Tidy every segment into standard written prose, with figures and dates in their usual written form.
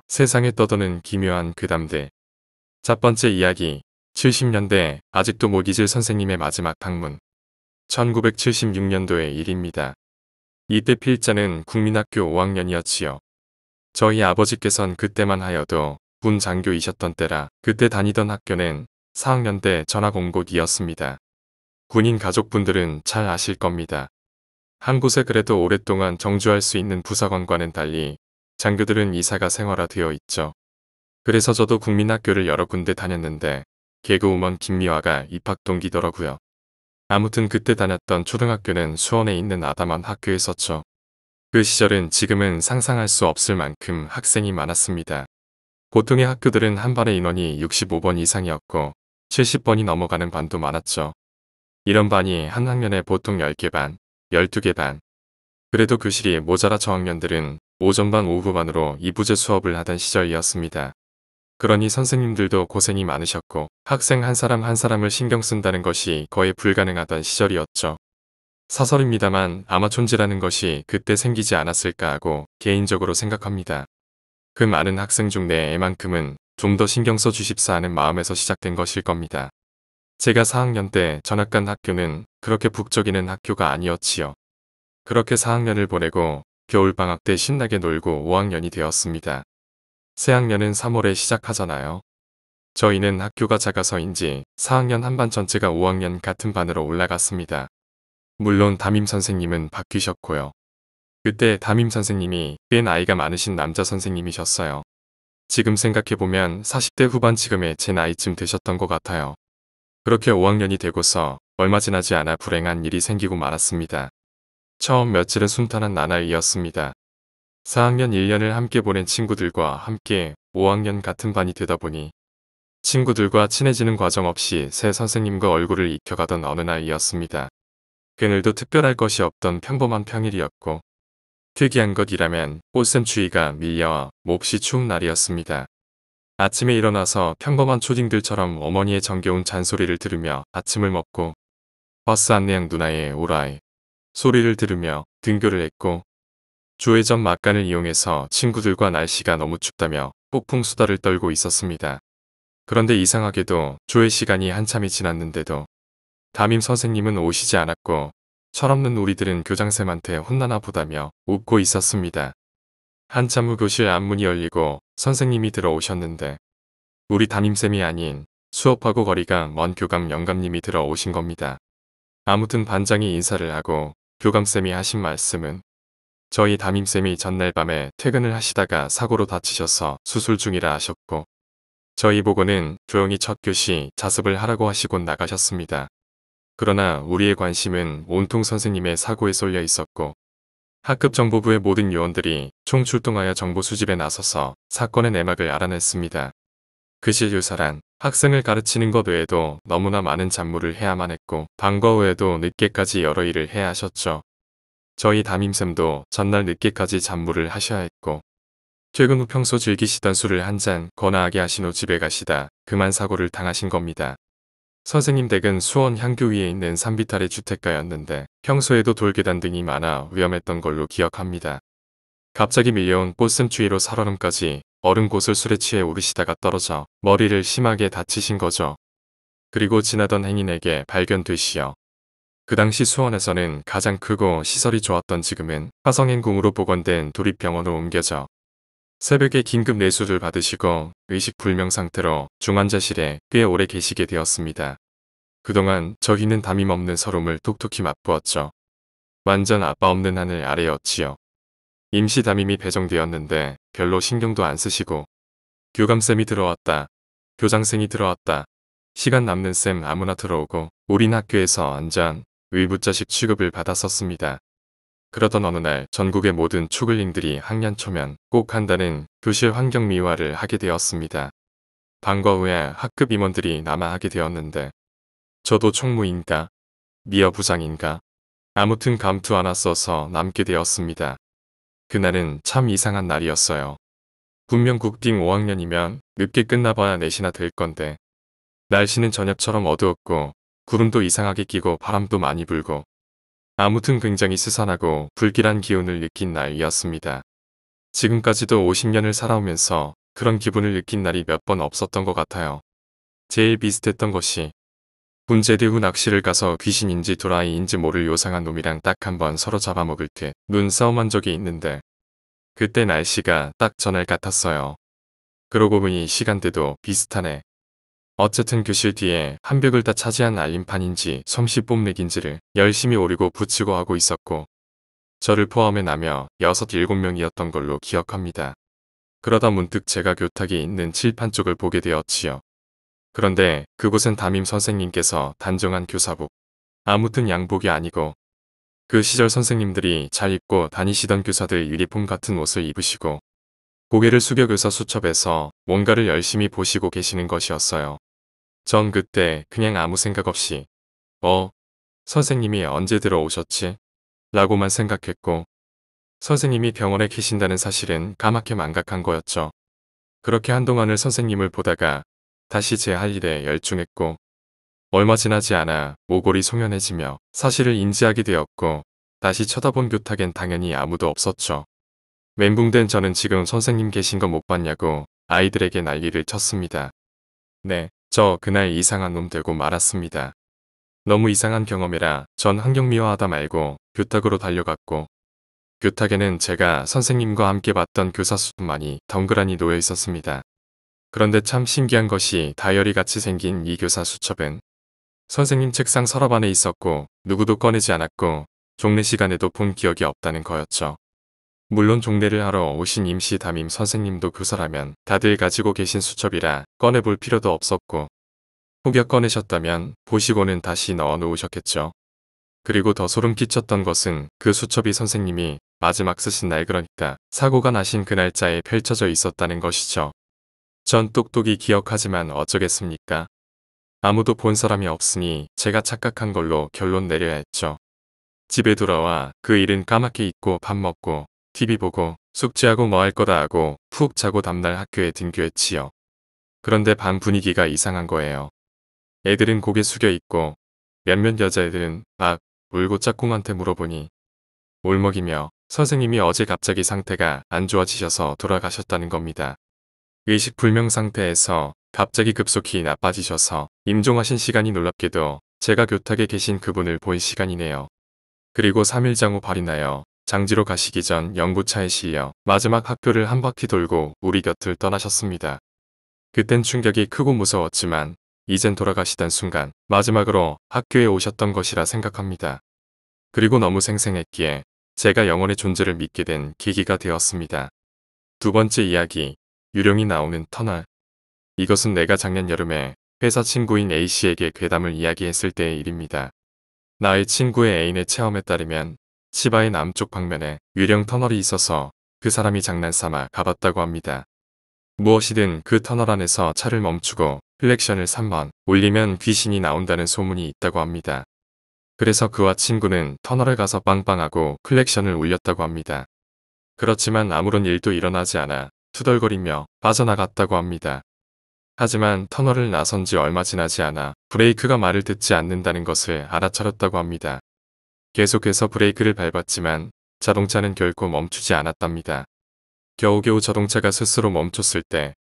세상에 떠도는 기묘한 괴담들. 첫 번째 이야기. 70년대 아직도 못 잊을 선생님의 마지막 방문. 1976년도의 일입니다. 이때 필자는 국민학교 5학년이었지요. 저희 아버지께선 그때만 하여도 군 장교이셨던 때라 그때 다니던 학교는 4학년 때 전학 온 곳이었습니다. 군인 가족분들은 잘 아실 겁니다. 한 곳에 그래도 오랫동안 정주할 수 있는 부사관과는 달리 장교들은 이사가 생활화되어 있죠. 그래서 저도 국민학교를 여러 군데 다녔는데 개그우먼 김미화가 입학 동기더라고요. 아무튼 그때 다녔던 초등학교는 수원에 있는 아담한 학교였었죠. 그 시절은 지금은 상상할 수 없을 만큼 학생이 많았습니다. 보통의 학교들은 한 반의 인원이 65번 이상이었고 70번이 넘어가는 반도 많았죠. 이런 반이 한 학년에 보통 10개 반, 12개 반. 그래도 교실이 모자라 저학년들은 오전반 오후반으로 이부제 수업을 하던 시절이었습니다. 그러니 선생님들도 고생이 많으셨고 학생 한 사람 한 사람을 신경 쓴다는 것이 거의 불가능하던 시절이었죠. 사설입니다만 아마 존재라는 것이 그때 생기지 않았을까 하고 개인적으로 생각합니다. 그 많은 학생 중 내 애만큼은 좀 더 신경 써 주십사 하는 마음에서 시작된 것일 겁니다. 제가 4학년 때 전학 간 학교는 그렇게 북적이는 학교가 아니었지요. 그렇게 4학년을 보내고 겨울방학 때 신나게 놀고 5학년이 되었습니다. 새학년은 3월에 시작하잖아요. 저희는 학교가 작아서인지 4학년 한 반 전체가 5학년 같은 반으로 올라갔습니다. 물론 담임 선생님은 바뀌셨고요. 그때 담임 선생님이 꽤 나이가 많으신 남자 선생님이셨어요. 지금 생각해보면 40대 후반 지금의 제 나이쯤 되셨던 것 같아요. 그렇게 5학년이 되고서 얼마 지나지 않아 불행한 일이 생기고 말았습니다. 처음 며칠은 순탄한 나날이었습니다. 4학년 1년을 함께 보낸 친구들과 함께 5학년 같은 반이 되다 보니 친구들과 친해지는 과정 없이 새 선생님과 얼굴을 익혀가던 어느 날이었습니다. 그늘도 특별할 것이 없던 평범한 평일이었고 특이한 것이라면 꽃샘추위가 밀려와 몹시 추운 날이었습니다. 아침에 일어나서 평범한 초딩들처럼 어머니의 정겨운 잔소리를 들으며 아침을 먹고 버스 안내양 누나의 오라이 소리를 들으며 등교를 했고 주회전 막간을 이용해서 친구들과 날씨가 너무 춥다며 폭풍 수다를 떨고 있었습니다. 그런데 이상하게도 조회 시간이 한참이 지났는데도 담임 선생님은 오시지 않았고 철없는 우리들은 교장쌤한테 혼나나 보다며 웃고 있었습니다. 한참 후 교실 앞문이 열리고 선생님이 들어오셨는데 우리 담임쌤이 아닌 수업하고 거리가 먼 교감 영감님이 들어오신 겁니다. 아무튼 반장이 인사를 하고 교감쌤이 하신 말씀은 저희 담임쌤이 전날 밤에 퇴근을 하시다가 사고로 다치셔서 수술 중이라 하셨고 저희 보고는 조용히 첫 교시 자습을 하라고 하시고 나가셨습니다. 그러나 우리의 관심은 온통 선생님의 사고에 쏠려 있었고 학급정보부의 모든 요원들이 총출동하여 정보 수집에 나서서 사건의 내막을 알아냈습니다. 그 실 교사란 학생을 가르치는 것 외에도 너무나 많은 잡무를 해야만 했고 방과 후에도 늦게까지 여러 일을 해야 하셨죠. 저희 담임쌤도 전날 늦게까지 잡무를 하셔야 했고 퇴근 후 평소 즐기시던 술을 한 잔 거나하게 하신 후 집에 가시다 그만 사고를 당하신 겁니다. 선생님 댁은 수원 향교 위에 있는 산비탈의 주택가였는데 평소에도 돌계단 등이 많아 위험했던 걸로 기억합니다. 갑자기 밀려온 꽃샘추위로 살얼음까지 얼은 곳을 술에 취해 오르시다가 떨어져 머리를 심하게 다치신 거죠. 그리고 지나던 행인에게 발견되시어 그 당시 수원에서는 가장 크고 시설이 좋았던 지금은 화성행궁으로 복원된 도립병원으로 옮겨져 새벽에 긴급 내수를 받으시고 의식불명 상태로 중환자실에 꽤 오래 계시게 되었습니다. 그동안 저희는 담임 없는 서름을 톡톡히 맛보았죠. 완전 아빠 없는 하늘 아래였지요. 임시 담임이 배정되었는데 별로 신경도 안 쓰시고 교감쌤이 들어왔다. 교장생이 들어왔다. 시간 남는 쌤 아무나 들어오고 우린 학교에서 완전 의붓자식 취급을 받았었습니다. 그러던 어느 날 전국의 모든 초글링들이 학년 초면 꼭 한다는 교실 환경 미화를 하게 되었습니다. 방과 후에 학급 임원들이 남아 하게 되었는데 저도 총무인가 미어 부장인가 아무튼 감투 하나 써서 남게 되었습니다. 그날은 참 이상한 날이었어요. 분명 국딩 5학년이면 늦게 끝나봐야 4시나 될 건데 날씨는 저녁처럼 어두웠고 구름도 이상하게 끼고 바람도 많이 불고 아무튼 굉장히 스산하고 불길한 기운을 느낀 날이었습니다. 지금까지도 50년을 살아오면서 그런 기분을 느낀 날이 몇 번 없었던 것 같아요. 제일 비슷했던 것이 분제대 후 낚시를 가서 귀신인지 도라이인지 모를 요상한 놈이랑 딱 한 번 서로 잡아먹을 듯 눈싸움한 적이 있는데 그때 날씨가 딱 전날 같았어요. 그러고 보니 시간대도 비슷하네. 어쨌든 교실 뒤에 한 벽을 다 차지한 알림판인지 솜씨 뽐내긴지를 열심히 오리고 붙이고 하고 있었고 저를 포함해 나며 6, 7명이었던 걸로 기억합니다. 그러다 문득 제가 교탁에 있는 칠판 쪽을 보게 되었지요. 그런데 그곳엔 담임 선생님께서 단정한 교사복, 아무튼 양복이 아니고 그 시절 선생님들이 잘 입고 다니시던 교사들 유니폼 같은 옷을 입으시고 고개를 숙여 교사 수첩에서 뭔가를 열심히 보시고 계시는 것이었어요. 전 그때 그냥 아무 생각 없이 선생님이 언제 들어오셨지? 라고만 생각했고 선생님이 병원에 계신다는 사실은 까맣게 망각한 거였죠. 그렇게 한동안을 선생님을 보다가 다시 제 할 일에 열중했고 얼마 지나지 않아 모골이 송연해지며 사실을 인지하게 되었고 다시 쳐다본 교탁엔 당연히 아무도 없었죠. 멘붕된 저는 지금 선생님 계신 거 못 봤냐고 아이들에게 난리를 쳤습니다. 네, 저 그날 이상한 놈 되고 말았습니다. 너무 이상한 경험이라 전 환경미화하다 말고 교탁으로 달려갔고 교탁에는 제가 선생님과 함께 봤던 교사 수만이 덩그러니 놓여 있었습니다. 그런데 참 신기한 것이 다이어리 같이 생긴 이 교사 수첩은 선생님 책상 서랍 안에 있었고 누구도 꺼내지 않았고 종례 시간에도 본 기억이 없다는 거였죠. 물론 종례를 하러 오신 임시 담임 선생님도 교사라면 다들 가지고 계신 수첩이라 꺼내볼 필요도 없었고 혹여 꺼내셨다면 보시고는 다시 넣어 놓으셨겠죠. 그리고 더 소름 끼쳤던 것은 그 수첩이 선생님이 마지막 쓰신 날, 그러니까 사고가 나신 그 날짜에 펼쳐져 있었다는 것이죠. 전 똑똑히 기억하지만 어쩌겠습니까? 아무도 본 사람이 없으니 제가 착각한 걸로 결론 내려야 했죠. 집에 돌아와 그 일은 까맣게 잊고 밥 먹고 TV 보고 숙제하고 뭐 할 거다 하고 푹 자고 다음날 학교에 등교했지요. 그런데 반 분위기가 이상한 거예요. 애들은 고개 숙여 있고 몇몇 여자애들은 막 울고 짝꿍한테 물어보니 울먹이며 선생님이 어제 갑자기 상태가 안 좋아지셔서 돌아가셨다는 겁니다. 의식불명 상태에서 갑자기 급속히 나빠지셔서 임종하신 시간이 놀랍게도 제가 교탁에 계신 그분을 본 시간이네요. 그리고 3일 장후 발이 나요. 장지로 가시기 전 영구차에 실려 마지막 학교를 한 바퀴 돌고 우리 곁을 떠나셨습니다. 그땐 충격이 크고 무서웠지만 이젠 돌아가시던 순간 마지막으로 학교에 오셨던 것이라 생각합니다. 그리고 너무 생생했기에 제가 영혼의 존재를 믿게 된 계기가 되었습니다. 두 번째 이야기, 유령이 나오는 터널. 이것은 내가 작년 여름에 회사 친구인 A씨에게 괴담을 이야기했을 때의 일입니다. 나의 친구의 애인의 체험에 따르면 치바의 남쪽 방면에 유령 터널이 있어서 그 사람이 장난삼아 가봤다고 합니다. 무엇이든 그 터널 안에서 차를 멈추고 플렉션을 3번 올리면 귀신이 나온다는 소문이 있다고 합니다. 그래서 그와 친구는 터널에 가서 빵빵하고 클렉션을 울렸다고 합니다. 그렇지만 아무런 일도 일어나지 않아 투덜거리며 빠져나갔다고 합니다. 하지만 터널을 나선 지 얼마 지나지 않아 브레이크가 말을 듣지 않는다는 것을 알아차렸다고 합니다. 계속해서 브레이크를 밟았지만 자동차는 결코 멈추지 않았답니다. 겨우겨우 자동차가 스스로 멈췄을 때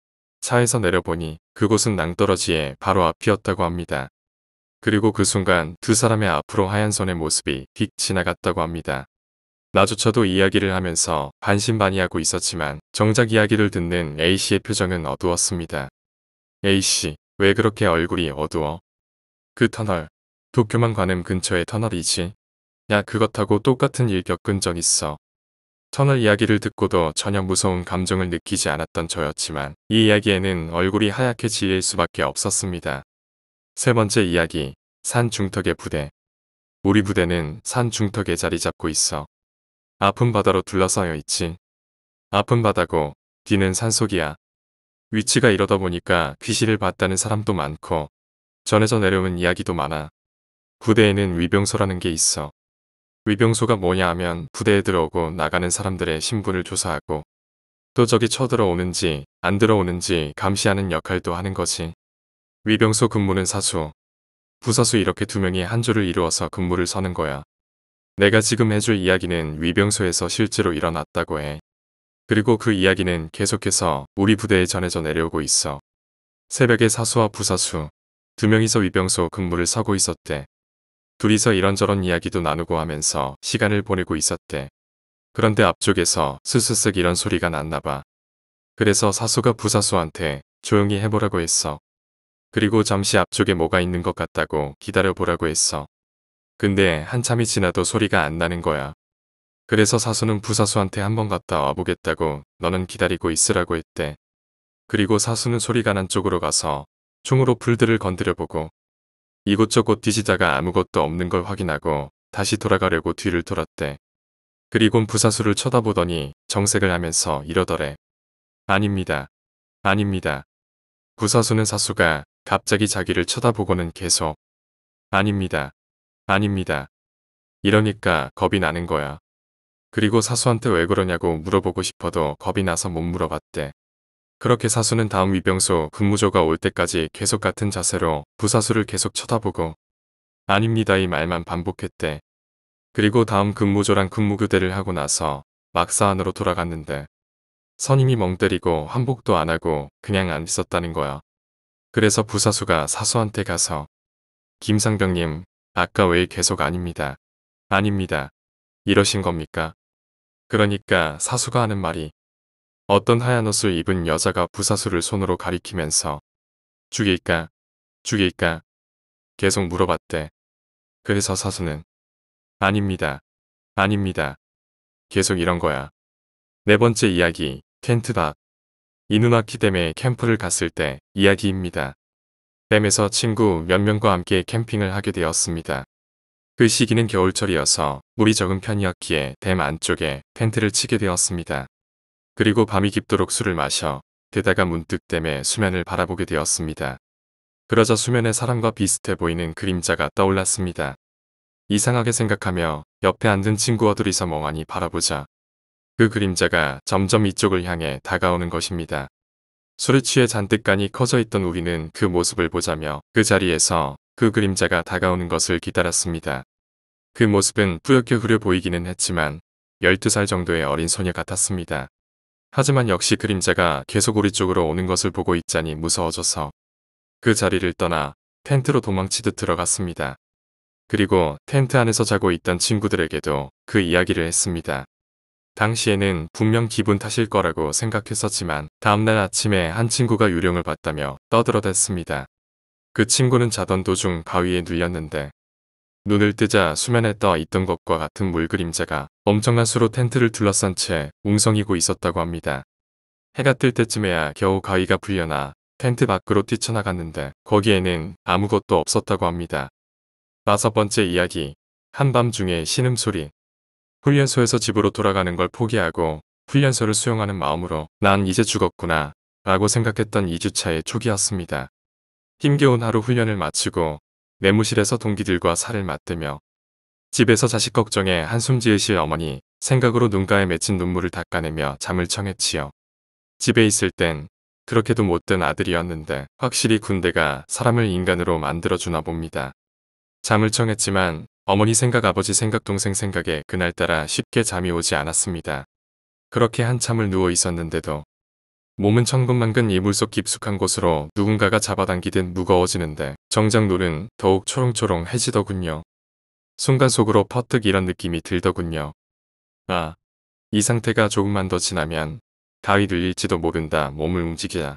차에서 내려보니 그곳은 낭떠러지의 바로 앞이었다고 합니다. 그리고 그 순간 두 사람의 앞으로 하얀 손의 모습이 휙 지나갔다고 합니다. 나조차도 이야기를 하면서 반신반의하고 있었지만 정작 이야기를 듣는 A씨의 표정은 어두웠습니다. A씨, 왜 그렇게 얼굴이 어두워? 그 터널, 도쿄만 관음 근처의 터널이지. 야, 그것하고 똑같은 일 겪은 적 있어. 터널 이야기를 듣고도 전혀 무서운 감정을 느끼지 않았던 저였지만 이 이야기에는 얼굴이 하얗게 질릴 수밖에 없었습니다. 세 번째 이야기, 산 중턱의 부대. 우리 부대는 산 중턱에 자리 잡고 있어. 아픈 바다로 둘러싸여 있지. 아픈 바다고 뒤는 산속이야. 위치가 이러다 보니까 귀신을 봤다는 사람도 많고 전에서 내려온 이야기도 많아. 부대에는 위병소라는 게 있어. 위병소가 뭐냐 하면 부대에 들어오고 나가는 사람들의 신분을 조사하고 또 적이 쳐들어오는지 안 들어오는지 감시하는 역할도 하는 거지. 위병소 근무는 사수, 부사수 이렇게 두 명이 한 조를 이루어서 근무를 서는 거야. 내가 지금 해줄 이야기는 위병소에서 실제로 일어났다고 해. 그리고 그 이야기는 계속해서 우리 부대에 전해져 내려오고 있어. 새벽에 사수와 부사수, 두 명이서 위병소 근무를 서고 있었대. 둘이서 이런저런 이야기도 나누고 하면서 시간을 보내고 있었대. 그런데 앞쪽에서 스스쓱 이런 소리가 났나봐. 그래서 사수가 부사수한테 조용히 해보라고 했어. 그리고 잠시 앞쪽에 뭐가 있는 것 같다고 기다려보라고 했어. 근데 한참이 지나도 소리가 안 나는 거야. 그래서 사수는 부사수한테 한번 갔다 와보겠다고 너는 기다리고 있으라고 했대. 그리고 사수는 소리가 난 쪽으로 가서 총으로 불들을 건드려보고 이곳저곳 뒤지다가 아무것도 없는 걸 확인하고 다시 돌아가려고 뒤를 돌았대. 그리곤 부사수를 쳐다보더니 정색을 하면서 이러더래. 아닙니다. 아닙니다. 부사수는 사수가 갑자기 자기를 쳐다보고는 계속 아닙니다. 아닙니다. 이러니까 겁이 나는 거야. 그리고 사수한테 왜 그러냐고 물어보고 싶어도 겁이 나서 못 물어봤대. 그렇게 사수는 다음 위병소 근무조가 올 때까지 계속 같은 자세로 부사수를 계속 쳐다보고 아닙니다 이 말만 반복했대. 그리고 다음 근무조랑 근무교대를 하고 나서 막사 안으로 돌아갔는데 선임이 멍 때리고 환복도 안 하고 그냥 안 있었다는 거야. 그래서 부사수가 사수한테 가서 김상병님 아까 왜 계속 아닙니다. 아닙니다. 이러신 겁니까? 그러니까 사수가 하는 말이 어떤 하얀 옷을 입은 여자가 부사수를 손으로 가리키면서 죽일까? 죽일까? 계속 물어봤대. 그래서 사수는 아닙니다. 아닙니다. 계속 이런 거야. 네 번째 이야기, 텐트 밖. 이누나키 댐에 캠프를 갔을 때 이야기입니다. 댐에서 친구 몇 명과 함께 캠핑을 하게 되었습니다. 그 시기는 겨울철이어서 물이 적은 편이었기에 댐 안쪽에 텐트를 치게 되었습니다. 그리고 밤이 깊도록 술을 마셔 게다가 문득 댐의 수면을 바라보게 되었습니다. 그러자 수면에 사람과 비슷해 보이는 그림자가 떠올랐습니다. 이상하게 생각하며 옆에 앉은 친구와 둘이서 멍하니 바라보자 그 그림자가 점점 이쪽을 향해 다가오는 것입니다. 술에 취해 잔뜩 간이 커져 있던 우리는 그 모습을 보자며 그 자리에서 그 그림자가 다가오는 것을 기다렸습니다. 그 모습은 뿌옇게 흐려 보이기는 했지만 12살 정도의 어린 소녀 같았습니다. 하지만 역시 그림자가 계속 우리 쪽으로 오는 것을 보고 있자니 무서워져서 그 자리를 떠나 텐트로 도망치듯 들어갔습니다. 그리고 텐트 안에서 자고 있던 친구들에게도 그 이야기를 했습니다. 당시에는 분명 기분 탓일 거라고 생각했었지만 다음날 아침에 한 친구가 유령을 봤다며 떠들어댔습니다. 그 친구는 자던 도중 바위에 눌렸는데 눈을 뜨자 수면에 떠 있던 것과 같은 물그림자가 엄청난 수로 텐트를 둘러싼 채 웅성이고 있었다고 합니다. 해가 뜰 때쯤에야 겨우 가위가 풀려나 텐트 밖으로 뛰쳐나갔는데 거기에는 아무것도 없었다고 합니다. 5번째 이야기, 한밤중에 신음소리. 훈련소에서 집으로 돌아가는 걸 포기하고 훈련소를 수용하는 마음으로 난 이제 죽었구나 라고 생각했던 2주차의 초기였습니다. 힘겨운 하루 훈련을 마치고 내무실에서 동기들과 살을 맞대며 집에서 자식 걱정에 한숨 지으실 어머니 생각으로 눈가에 맺힌 눈물을 닦아내며 잠을 청했지요. 집에 있을 땐 그렇게도 못된 아들이었는데 확실히 군대가 사람을 인간으로 만들어주나 봅니다. 잠을 청했지만 어머니 생각 아버지 생각 동생 생각에 그날따라 쉽게 잠이 오지 않았습니다. 그렇게 한참을 누워 있었는데도 몸은 천근만근 이불속 깊숙한 곳으로 누군가가 잡아당기듯 무거워지는데 정작 눈은 더욱 초롱초롱해지더군요. 순간 속으로 퍼뜩 이런 느낌이 들더군요. 아, 이 상태가 조금만 더 지나면 가위 눌릴지도 모른다 몸을 움직이자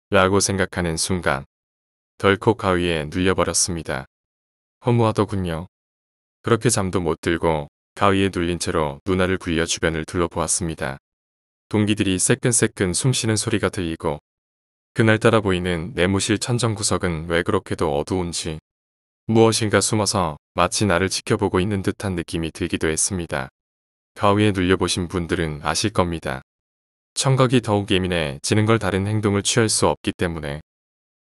라고 생각하는 순간 덜컥 가위에 눌려버렸습니다. 허무하더군요. 그렇게 잠도 못 들고 가위에 눌린 채로 눈알을 굴려 주변을 둘러보았습니다. 동기들이 새끈새끈 숨쉬는 소리가 들리고 그날따라 보이는 내무실 천정구석은 왜 그렇게도 어두운지 무엇인가 숨어서 마치 나를 지켜보고 있는 듯한 느낌이 들기도 했습니다. 가위에 눌려보신 분들은 아실 겁니다. 청각이 더욱 예민해지는 걸 다른 행동을 취할 수 없기 때문에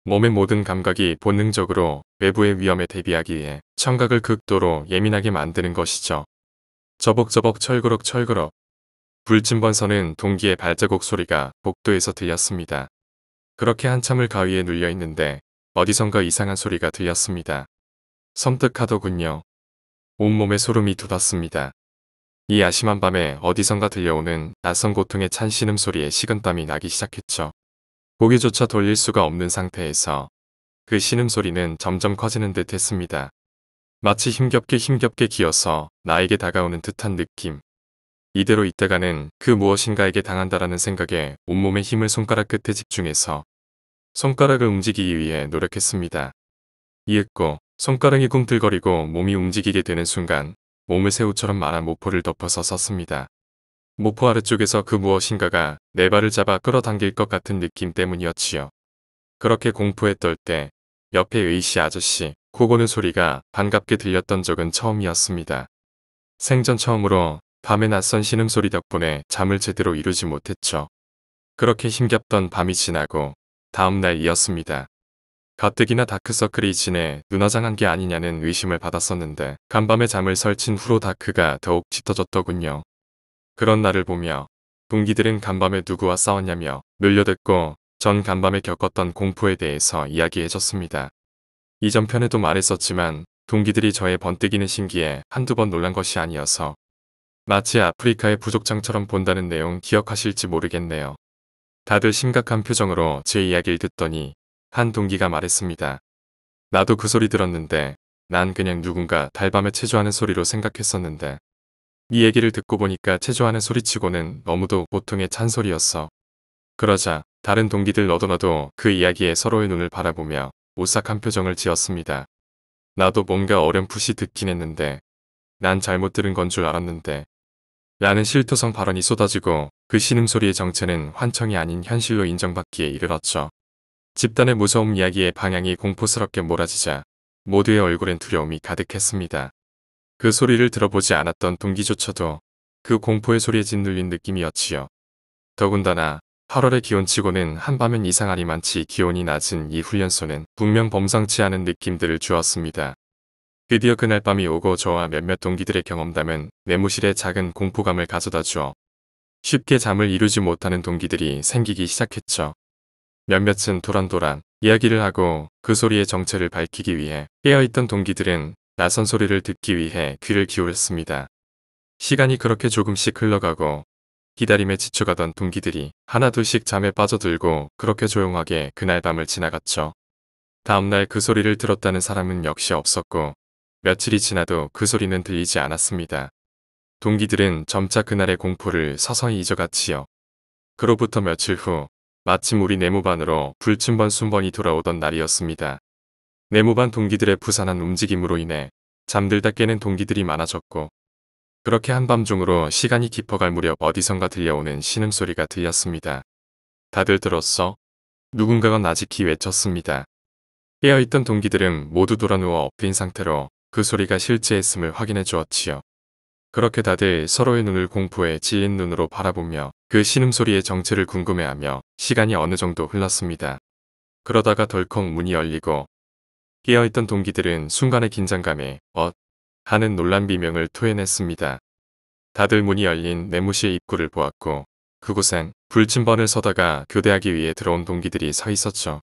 몸의 모든 감각이 본능적으로 외부의 위험에 대비하기 위해 청각을 극도로 예민하게 만드는 것이죠. 저벅저벅 철그럭 철그럭 불침번서는 동기의 발자국 소리가 복도에서 들렸습니다. 그렇게 한참을 가위에 눌려 있는데 어디선가 이상한 소리가 들렸습니다. 섬뜩하더군요. 온몸에 소름이 돋았습니다. 이 야심한 밤에 어디선가 들려오는 낯선 고통에 찬 신음소리에 식은땀이 나기 시작했죠. 고개조차 돌릴 수가 없는 상태에서 그 신음소리는 점점 커지는 듯 했습니다. 마치 힘겹게 기어서 나에게 다가오는 듯한 느낌. 이대로 있다가는 그 무엇인가에게 당한다라는 생각에 온몸의 힘을 손가락 끝에 집중해서 손가락을 움직이기 위해 노력했습니다. 이윽고 손가락이 꿈틀거리고 몸이 움직이게 되는 순간 몸을 새우처럼 말아 모포를 덮어서 섰습니다. 모포 아래쪽에서 그 무엇인가가 내 발을 잡아 끌어당길 것 같은 느낌 때문이었지요. 그렇게 공포에 떨 때 옆에 A씨 아저씨 코 고는 소리가 반갑게 들렸던 적은 처음이었습니다. 생전 처음으로 밤의 낯선 신음소리 덕분에 잠을 제대로 이루지 못했죠. 그렇게 힘겹던 밤이 지나고 다음 날이었습니다. 가뜩이나 다크서클이 진해 눈화장한 게 아니냐는 의심을 받았었는데 간밤에 잠을 설친 후로 다크가 더욱 짙어졌더군요. 그런 날을 보며 동기들은 간밤에 누구와 싸웠냐며 놀려댔고 전 간밤에 겪었던 공포에 대해서 이야기해줬습니다. 이전 편에도 말했었지만 동기들이 저의 번뜩이는 신기에 한두 번 놀란 것이 아니어서 마치 아프리카의 부족장처럼 본다는 내용 기억하실지 모르겠네요. 다들 심각한 표정으로 제 이야기를 듣더니 한 동기가 말했습니다. 나도 그 소리 들었는데 난 그냥 누군가 달밤에 체조하는 소리로 생각했었는데 이 얘기를 듣고 보니까 체조하는 소리치고는 너무도 보통의 찬소리였어. 그러자 다른 동기들 너도 그 이야기에 서로의 눈을 바라보며 오싹한 표정을 지었습니다. 나도 뭔가 어렴풋이 듣긴 했는데 난 잘못 들은 건 줄 알았는데 라는 실토성 발언이 쏟아지고 그 신음소리의 정체는 환청이 아닌 현실로 인정받기에 이르렀죠. 집단의 무서움 이야기의 방향이 공포스럽게 몰아지자 모두의 얼굴엔 두려움이 가득했습니다. 그 소리를 들어보지 않았던 동기조차도 그 공포의 소리에 짓눌린 느낌이었지요. 더군다나 8월의 기온치고는 한밤엔 이상하리만치 기온이 낮은 이 훈련소는 분명 범상치 않은 느낌들을 주었습니다. 드디어 그날 밤이 오고 저와 몇몇 동기들의 경험담은 내무실에 작은 공포감을 가져다 주어 쉽게 잠을 이루지 못하는 동기들이 생기기 시작했죠. 몇몇은 도란도란 이야기를 하고 그 소리의 정체를 밝히기 위해 깨어있던 동기들은 낯선 소리를 듣기 위해 귀를 기울였습니다. 시간이 그렇게 조금씩 흘러가고 기다림에 지쳐가던 동기들이 하나둘씩 잠에 빠져들고 그렇게 조용하게 그날 밤을 지나갔죠. 다음날 그 소리를 들었다는 사람은 역시 없었고 며칠이 지나도 그 소리는 들리지 않았습니다. 동기들은 점차 그날의 공포를 서서히 잊어갔지요. 그로부터 며칠 후 마침 우리 내무반으로 불침번 순번이 돌아오던 날이었습니다. 내무반 동기들의 부산한 움직임으로 인해 잠들다 깨는 동기들이 많아졌고 그렇게 한밤중으로 시간이 깊어갈 무렵 어디선가 들려오는 신음소리가 들렸습니다. 다들 들었어? 누군가가 나직히 외쳤습니다. 깨어있던 동기들은 모두 돌아누워 엎드린 상태로 그 소리가 실제했음을 확인해 주었지요. 그렇게 다들 서로의 눈을 공포에 질린 눈으로 바라보며 그 신음소리의 정체를 궁금해하며 시간이 어느 정도 흘렀습니다. 그러다가 덜컥 문이 열리고 깨어있던 동기들은 순간의 긴장감에 하는 놀란 비명을 토해냈습니다. 다들 문이 열린 내무실 입구를 보았고 그곳엔 불침번을 서다가 교대하기 위해 들어온 동기들이 서 있었죠.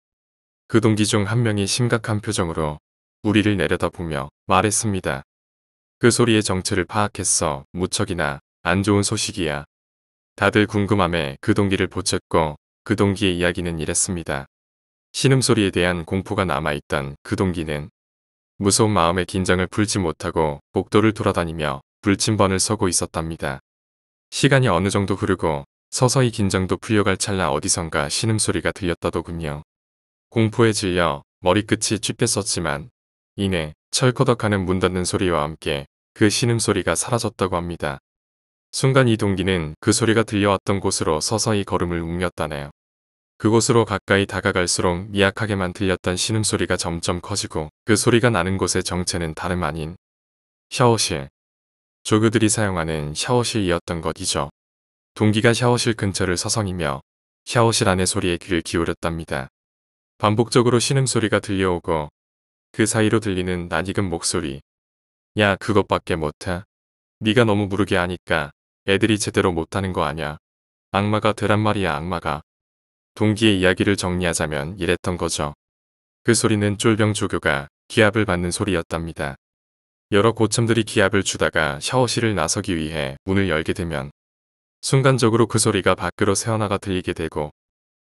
그 동기 중 한 명이 심각한 표정으로 우리를 내려다보며 말했습니다. 그 소리의 정체를 파악했어. 무척이나 안 좋은 소식이야. 다들 궁금함에 그 동기를 보챘고 그 동기의 이야기는 이랬습니다. 신음소리에 대한 공포가 남아있던 그 동기는 무서운 마음의 긴장을 풀지 못하고 복도를 돌아다니며 불침번을 서고 있었답니다. 시간이 어느 정도 흐르고 서서히 긴장도 풀려갈 찰나 어디선가 신음소리가 들렸다더군요. 공포에 질려 머리끝이 쥐혔었지만 이내 철커덕하는 문 닫는 소리와 함께 그 신음소리가 사라졌다고 합니다. 순간 이 동기는 그 소리가 들려왔던 곳으로 서서히 걸음을 옮겼다네요. 그곳으로 가까이 다가갈수록 미약하게만 들렸던 신음소리가 점점 커지고 그 소리가 나는 곳의 정체는 다름 아닌 샤워실. 조교들이 사용하는 샤워실이었던 것이죠. 동기가 샤워실 근처를 서성이며 샤워실 안의 소리에 귀를 기울였답니다. 반복적으로 신음소리가 들려오고 그 사이로 들리는 낯익은 목소리. 야, 그것밖에 못해? 네가 너무 무르게 하니까 애들이 제대로 못하는 거 아냐. 악마가 되란 말이야, 악마가. 동기의 이야기를 정리하자면 이랬던 거죠. 그 소리는 쫄병 조교가 기합을 받는 소리였답니다. 여러 고참들이 기합을 주다가 샤워실을 나서기 위해 문을 열게 되면 순간적으로 그 소리가 밖으로 새어나가 들리게 되고,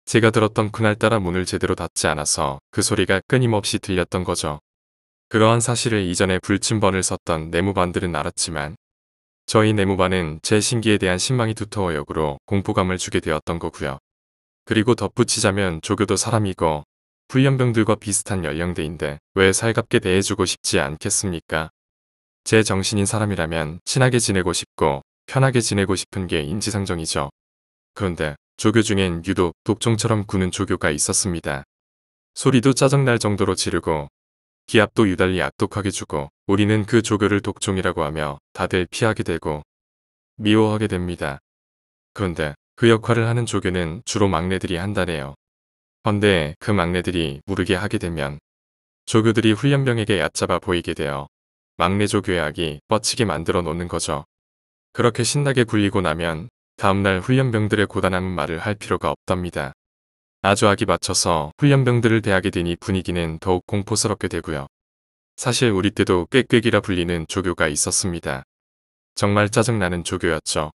제가 들었던 그날따라 문을 제대로 닫지 않아서 그 소리가 끊임없이 들렸던 거죠. 그러한 사실을 이전에 불침번을 썼던 내무반들은 알았지만 저희 내무반은 제 신기에 대한 신망이 두터워 역으로 공포감을 주게 되었던 거고요. 그리고 덧붙이자면 조교도 사람이고 훈련병들과 비슷한 연령대인데 왜 살갑게 대해주고 싶지 않겠습니까? 제 정신인 사람이라면 친하게 지내고 싶고 편하게 지내고 싶은 게 인지상정이죠. 그런데 조교 중엔 유독 독종처럼 구는 조교가 있었습니다. 소리도 짜증날 정도로 지르고 기합도 유달리 악독하게 주고, 우리는 그 조교를 독종이라고 하며 다들 피하게 되고 미워하게 됩니다. 그런데 그 역할을 하는 조교는 주로 막내들이 한다네요. 헌데 그 막내들이 무르게 하게 되면 조교들이 훈련병에게 얕잡아 보이게 되어 막내 조교의 악이 뻗치게 만들어 놓는 거죠. 그렇게 신나게 굴리고 나면 다음날 훈련병들의 고단함은 말을 할 필요가 없답니다. 아주 악이 맞춰서 훈련병들을 대하게 되니 분위기는 더욱 공포스럽게 되고요. 사실 우리 때도 꾀꾀기라 불리는 조교가 있었습니다. 정말 짜증나는 조교였죠.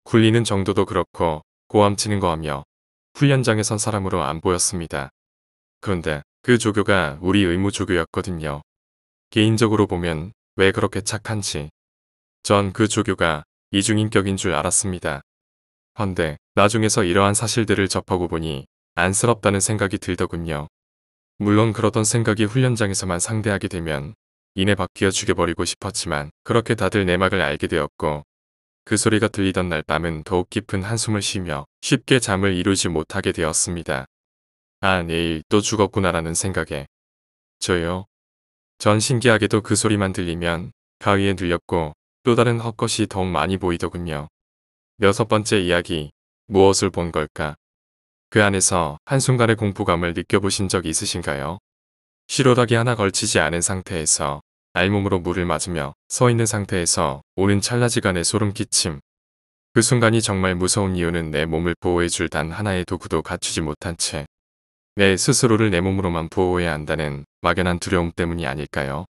굴리는 정도도 그렇고 고함치는 거 하며 훈련장에 선 사람으로 안 보였습니다. 그런데 그 조교가 우리 의무 조교였거든요. 개인적으로 보면 왜 그렇게 착한지 전 그 조교가 이중인격인 줄 알았습니다. 헌데 나중에서 이러한 사실들을 접하고 보니 안쓰럽다는 생각이 들더군요. 물론 그러던 생각이 훈련장에서만 상대하게 되면 이내 바뀌어 죽여버리고 싶었지만 그렇게 다들 내막을 알게 되었고, 그 소리가 들리던 날 밤은 더욱 깊은 한숨을 쉬며 쉽게 잠을 이루지 못하게 되었습니다. 아, 내일 또 죽었구나라는 생각에. 저요? 전 신기하게도 그 소리만 들리면 가위에 눌렸고 또 다른 헛것이 더욱 많이 보이더군요. 6번째 이야기, 무엇을 본 걸까? 그 안에서 한순간의 공포감을 느껴보신 적 있으신가요? 실오라기 하나 걸치지 않은 상태에서 알몸으로 물을 맞으며 서 있는 상태에서 오는 찰나지간의 소름끼침. 그 순간이 정말 무서운 이유는 내 몸을 보호해줄 단 하나의 도구도 갖추지 못한 채 내 스스로를 내 몸으로만 보호해야 한다는 막연한 두려움 때문이 아닐까요?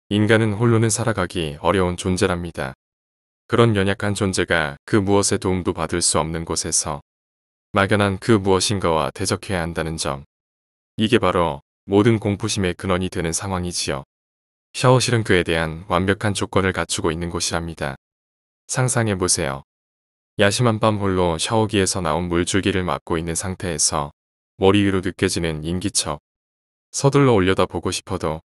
인간은 홀로는 살아가기 어려운 존재랍니다. 그런 연약한 존재가 그 무엇의 도움도 받을 수 없는 곳에서 막연한 그 무엇인가와 대적해야 한다는 점. 이게 바로 모든 공포심의 근원이 되는 상황이지요. 샤워실은 그에 대한 완벽한 조건을 갖추고 있는 곳이랍니다. 상상해보세요. 야심한 밤 홀로 샤워기에서 나온 물줄기를 막고 있는 상태에서 머리 위로 느껴지는 인기척. 서둘러 올려다 보고 싶어도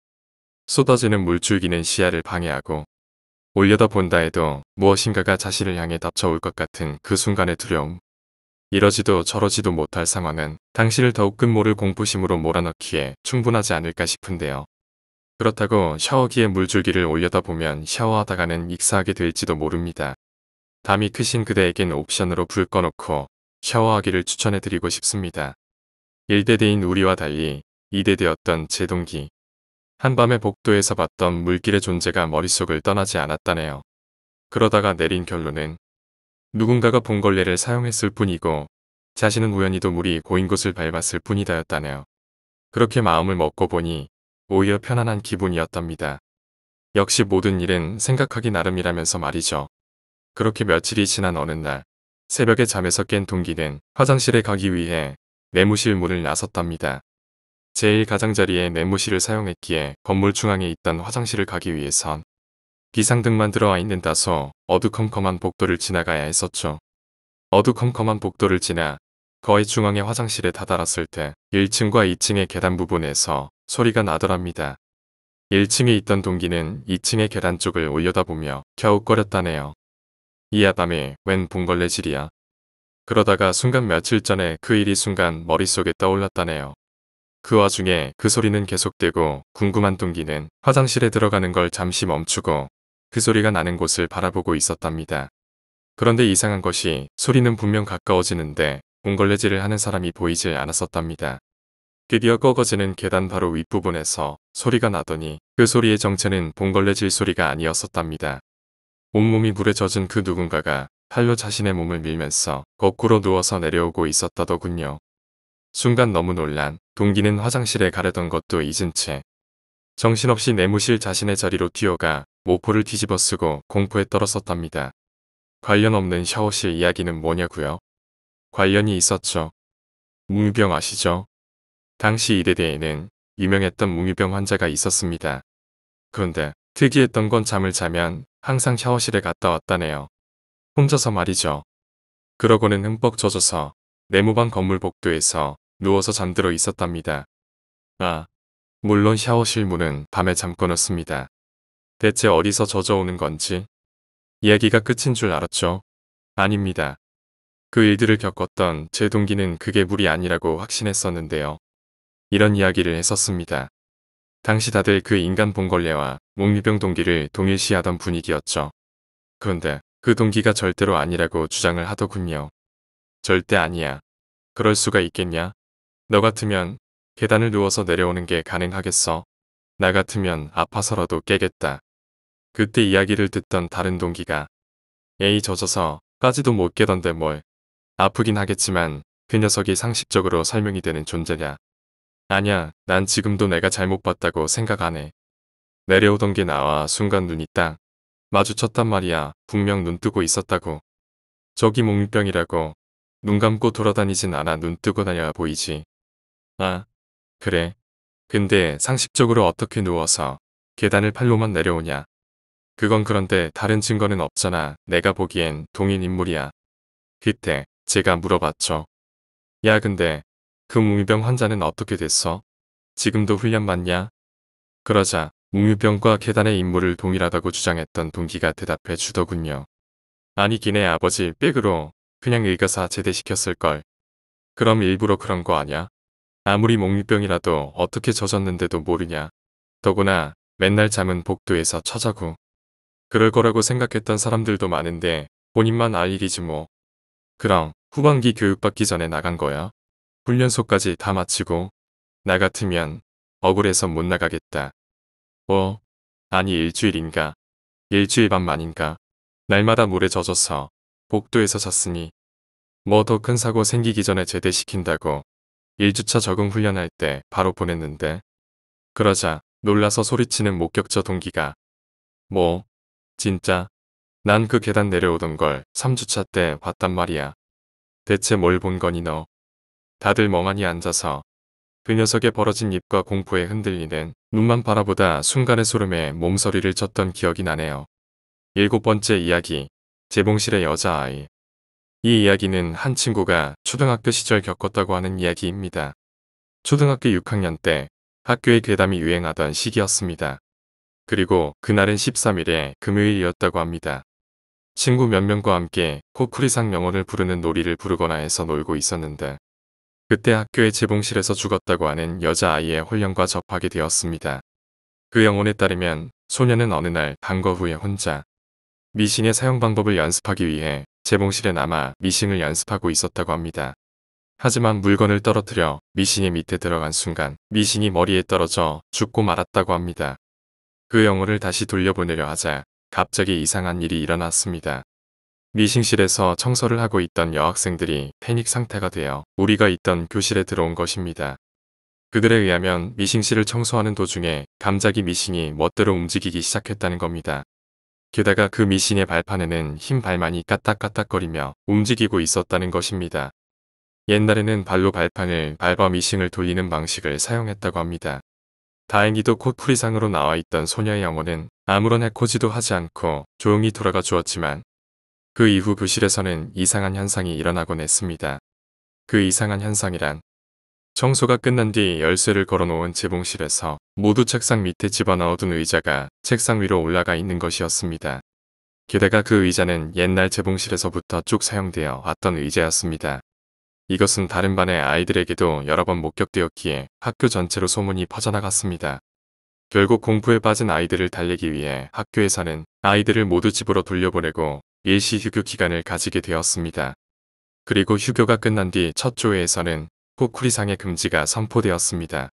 쏟아지는 물줄기는 시야를 방해하고, 올려다 본다 해도 무엇인가가 자신을 향해 닥쳐올 것 같은 그 순간의 두려움. 이러지도 저러지도 못할 상황은 당신을 더욱 끝모를 공포심으로 몰아넣기에 충분하지 않을까 싶은데요. 그렇다고 샤워기에 물줄기를 올려다 보면 샤워하다가는 익사하게 될지도 모릅니다. 담이 크신 그대에겐 옵션으로 불 꺼놓고 샤워하기를 추천해드리고 싶습니다. 1대대인 우리와 달리 2대대였던 제 동기. 한밤의 복도에서 봤던 물길의 존재가 머릿속을 떠나지 않았다네요. 그러다가 내린 결론은 누군가가 봉걸레를 사용했을 뿐이고 자신은 우연히도 물이 고인 곳을 밟았을 뿐이다였다네요. 그렇게 마음을 먹고 보니 오히려 편안한 기분이었답니다. 역시 모든 일은 생각하기 나름이라면서 말이죠. 그렇게 며칠이 지난 어느 날 새벽에 잠에서 깬 동기는 화장실에 가기 위해 내무실 문을 나섰답니다. 제1가장자리에 내무실을 사용했기에 건물 중앙에 있던 화장실을 가기 위해선 비상등만 들어와 있는 다소 어두컴컴한 복도를 지나가야 했었죠. 어두컴컴한 복도를 지나 거의 중앙의 화장실에 다다랐을 때 1층과 2층의 계단 부분에서 소리가 나더랍니다. 1층에 있던 동기는 2층의 계단 쪽을 올려다보며 갸웃거렸다네요. 이 야밤에 웬 봉걸레질이야. 그러다가 순간 며칠 전에 그 일이 순간 머릿속에 떠올랐다네요. 그 와중에 그 소리는 계속되고 궁금한 동기는 화장실에 들어가는 걸 잠시 멈추고 그 소리가 나는 곳을 바라보고 있었답니다. 그런데 이상한 것이 소리는 분명 가까워지는데 봉걸레질을 하는 사람이 보이질 않았었답니다. 드디어 꺾어지는 계단 바로 윗부분에서 소리가 나더니 그 소리의 정체는 봉걸레질 소리가 아니었었답니다. 온몸이 물에 젖은 그 누군가가 팔로 자신의 몸을 밀면서 거꾸로 누워서 내려오고 있었다더군요. 순간 너무 놀란 동기는 화장실에 가려던 것도 잊은 채 정신없이 내무실 자신의 자리로 뛰어가 모포를 뒤집어 쓰고 공포에 떨었었답니다. 관련 없는 샤워실 이야기는 뭐냐고요? 관련이 있었죠. 몽유병 아시죠? 당시 이대대에는 유명했던 몽유병 환자가 있었습니다. 그런데 특이했던 건 잠을 자면 항상 샤워실에 갔다 왔다네요. 혼자서 말이죠. 그러고는 흠뻑 젖어서 네모반 건물 복도에서 누워서 잠들어 있었답니다. 아, 물론 샤워실 문은 밤에 잠궈 놓습니다. 대체 어디서 젖어오는 건지 이야기가 끝인 줄 알았죠? 아닙니다. 그 일들을 겪었던 제 동기는 그게 물이 아니라고 확신했었는데요. 이런 이야기를 했었습니다. 당시 다들 그 인간 봉걸레와 몽유병 동기를 동일시하던 분위기였죠. 그런데 그 동기가 절대로 아니라고 주장을 하더군요. 절대 아니야. 그럴 수가 있겠냐? 너 같으면 계단을 누워서 내려오는 게 가능하겠어? 나 같으면 아파서라도 깨겠다. 그때 이야기를 듣던 다른 동기가 에이 젖어서 까지도 못 깨던데 뭘. 아프긴 하겠지만 그 녀석이 상식적으로 설명이 되는 존재냐. 아냐, 난 지금도 내가 잘못 봤다고 생각 안 해. 내려오던 게 나와 순간 눈이 딱 마주쳤단 말이야. 분명 눈 뜨고 있었다고. 저기 몽유병이라고. 눈 감고 돌아다니진 않아. 눈 뜨고 다녀야 보이지. 아, 그래. 근데 상식적으로 어떻게 누워서 계단을 팔로만 내려오냐. 그건 그런데 다른 증거는 없잖아. 내가 보기엔 동일 인물이야. 그때 제가 물어봤죠. 야 근데 그 몽유병 환자는 어떻게 됐어? 지금도 훈련 받냐? 그러자 몽유병과 계단의 인물을 동일하다고 주장했던 동기가 대답해 주더군요. 아니 기네 아버지 백으로 그냥 의가사 제대시켰을걸. 그럼 일부러 그런 거 아냐? 아무리 몽유병이라도 어떻게 젖었는데도 모르냐. 더구나 맨날 잠은 복도에서 처자고. 그럴 거라고 생각했던 사람들도 많은데 본인만 알 일이지 뭐. 그럼 후반기 교육받기 전에 나간 거야? 훈련소까지 다 마치고 나 같으면 억울해서 못 나가겠다. 아니 일주일인가? 일주일 반만인가? 날마다 물에 젖어서 복도에서 잤으니 뭐 더 큰 사고 생기기 전에 제대시킨다고 1주차 적응 훈련할 때 바로 보냈는데. 그러자 놀라서 소리치는 목격자 동기가 뭐? 진짜? 난 그 계단 내려오던 걸 3주차 때 봤단 말이야. 대체 뭘 본 거니 너? 다들 멍하니 앉아서 그 녀석의 벌어진 입과 공포에 흔들리는 눈만 바라보다 순간의 소름에 몸서리를 쳤던 기억이 나네요. 7번째 이야기, 재봉실의 여자아이. 이 이야기는 한 친구가 초등학교 시절 겪었다고 하는 이야기입니다. 초등학교 6학년 때 학교에 괴담이 유행하던 시기였습니다. 그리고 그날은 13일에 금요일이었다고 합니다. 친구 몇 명과 함께 코쿠리상 명언을 부르는 놀이를 부르거나 해서 놀고 있었는데 그때 학교의 재봉실에서 죽었다고 하는 여자아이의 혼령과 접하게 되었습니다. 그 영혼에 따르면 소녀는 어느 날 방과 후에 혼자 미싱의 사용 방법을 연습하기 위해 재봉실에 남아 미싱을 연습하고 있었다고 합니다. 하지만 물건을 떨어뜨려 미싱의 밑에 들어간 순간 미싱이 머리에 떨어져 죽고 말았다고 합니다. 그 영혼을 다시 돌려보내려 하자 갑자기 이상한 일이 일어났습니다. 미싱실에서 청소를 하고 있던 여학생들이 패닉 상태가 되어 우리가 있던 교실에 들어온 것입니다. 그들에 의하면 미싱실을 청소하는 도중에 갑자기 미싱이 멋대로 움직이기 시작했다는 겁니다. 게다가 그 미싱의 발판에는 흰 발만이 까딱까딱거리며 움직이고 있었다는 것입니다. 옛날에는 발로 발판을 밟아 미싱을 돌리는 방식을 사용했다고 합니다. 다행히도 코쿠리상으로 나와 있던 소녀의 영혼은 아무런 해코지도 하지 않고 조용히 돌아가 주었지만 그 이후 교실에서는 이상한 현상이 일어나곤 했습니다. 그 이상한 현상이란 청소가 끝난 뒤 열쇠를 걸어놓은 재봉실에서 모두 책상 밑에 집어넣어둔 의자가 책상 위로 올라가 있는 것이었습니다. 게다가 그 의자는 옛날 재봉실에서부터 쭉 사용되어 왔던 의자였습니다. 이것은 다른 반의 아이들에게도 여러 번 목격되었기에 학교 전체로 소문이 퍼져나갔습니다. 결국 공포에 빠진 아이들을 달래기 위해 학교에서는 아이들을 모두 집으로 돌려보내고 일시 휴교 기간을 가지게 되었습니다. 그리고 휴교가 끝난 뒤 첫 조회에서는 코쿠리상의 금지가 선포되었습니다.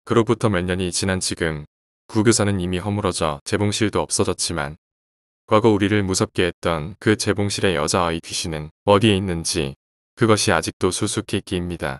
그로부터 몇 년이 지난 지금 구교사는 이미 허물어져 재봉실도 없어졌지만 과거 우리를 무섭게 했던 그 재봉실의 여자아이 귀신은 어디에 있는지 그것이 아직도 수수께끼입니다.